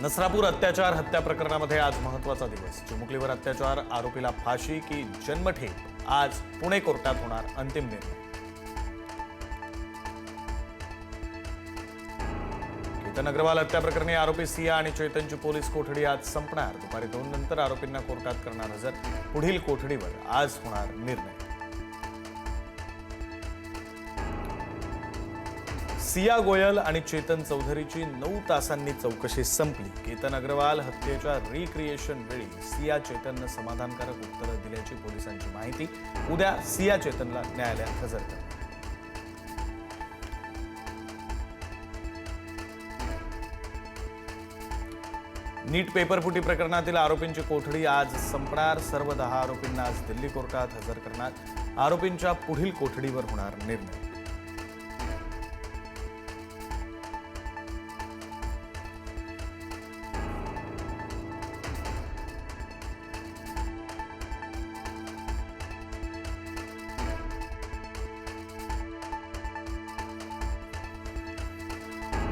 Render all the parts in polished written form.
नसरापूर अत्याचार हत्या प्रकरणामध्ये आज महत्त्वाचा दिवस। चिमुकलीवर अत्याचार, आरोपीला फाशी की जन्मठेप, आज पुणे कोर्टात होणार अंतिम निर्णय। केतन अग्रवाल हत्या प्रकरणी आरोपी सिया आणि चैतनची पोलीस कोठडी आज संपणार। दुपारी 2 नंतर आरोपींना कोर्टात करणार हजर। पुढील कोठडीवर आज होणार निर्णय। सिया गोयल आणि चेतन चौधरीची 9 तासांनी चौकशी संपली। केतन अग्रवाल हत्येच्या रिक्रिएशन वेळी सिया चेतननं समाधानकारक उत्तरं दिल्याची पोलिसांची माहिती। उद्या सिया चेतनला न्यायालयात हजर करणार। नीट पेपरफुटी प्रकरणातील आरोपींची कोठडी आज संपणार। सर्व 10 आरोपींना आज दिल्ली कोर्टात हजर करणार। आरोपींच्या पुढील कोठडीवर होणार निर्णय।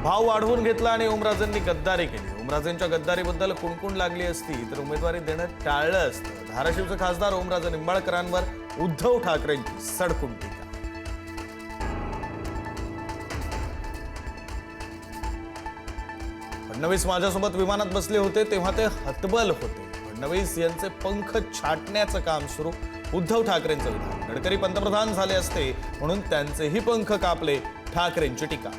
भाव वाढवून घेतला आणि ओमराजेंनी गद्दारी केली। ओमराजेंच्या गद्दारीबद्दल कुणकुण लागली असती तर उमेदवारी देणं टाळलं असतं। धाराशिवचे खासदार ओमराजे निंबाळकरांवर उद्धव ठाकरेंची सडकून टीका। फडणवीस माझ्यासोबत विमानात बसले होते तेव्हा ते हतबल होते। फडणवीस यांचे पंख छाटण्याचं काम सुरू। उद्धव ठाकरेंचं विधान। गडकरी पंतप्रधान झाले असते म्हणून त्यांचेही पंख कापले, ठाकरेंची टीका।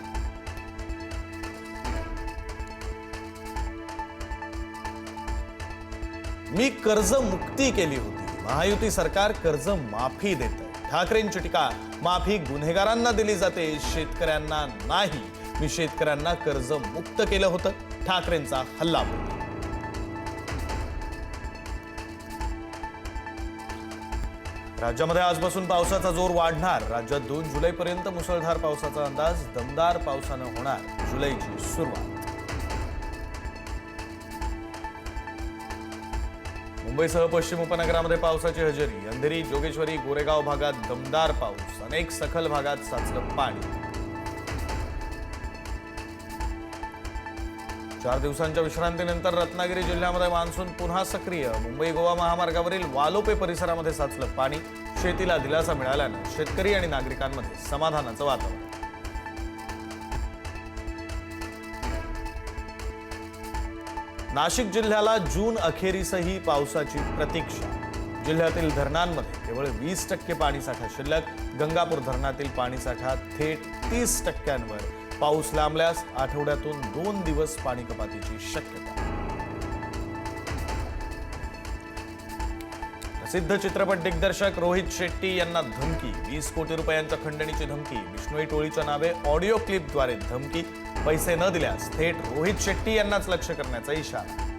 मी कर्ज मुक्ती केली होती, महायुती सरकार कर्ज माफी देते। ठाकरेंची टीका। माफी गुन्हेगारांना दिली जाते, शेतकऱ्यांना नाही। मी शेतकऱ्यांना कर्ज मुक्त केलं होतं, ठाकरेंचा हल्लाबोल। राज्यामध्ये आजपासून पावसाचा जोर वाढणार। राज्यात 2 जुलैपर्यंत मुसळधार पावसाचा अंदाज। दमदार पावसानं होणार जुलैची सुरुवात। मुंबईसह पश्चिम उपनगरामध्ये पावसाची हजेरी। अंधेरी, जोगेश्वरी, गोरेगाव भागात दमदार पाऊस। अनेक सखल भागात साचलं पाणी। 4 दिवसांच्या विश्रांतीनंतर रत्नागिरी जिल्ह्यामध्ये मान्सून पुन्हा सक्रिय। मुंबई गोवा महामार्गावरील वालोपे परिसरामध्ये साचलं पाणी। शेतीला दिलासा मिळाल्यानं शेतकरी आणि नागरिकांमध्ये समाधानाचं वातावरण। नाशिक जिल्ह्याला जून अखेरीसही पावसाची प्रतीक्षा। जिल्ह्यातील धरणांमध्ये केवळ 20% पाणीसाठा शिल्लक। गंगापूर धरणातील पाणीसाठा थेट 30%वर। पाऊस लांबल्यास आठवड्यातून 2 दिवस पाणी कपातीची शक्यता। प्रसिद्ध चित्रपट दिग्दर्शक रोहित शेट्टी यांना धमकी। 20 कोटी रुपयांच्या खंडणीची धमकी। बिश्नोई टोळीच्या नावे ऑडिओ क्लिपद्वारे धमकी। पैसे न दिल्यास थेट रोहित शेट्टी यांनाच लक्ष्य करण्याचा इशारा।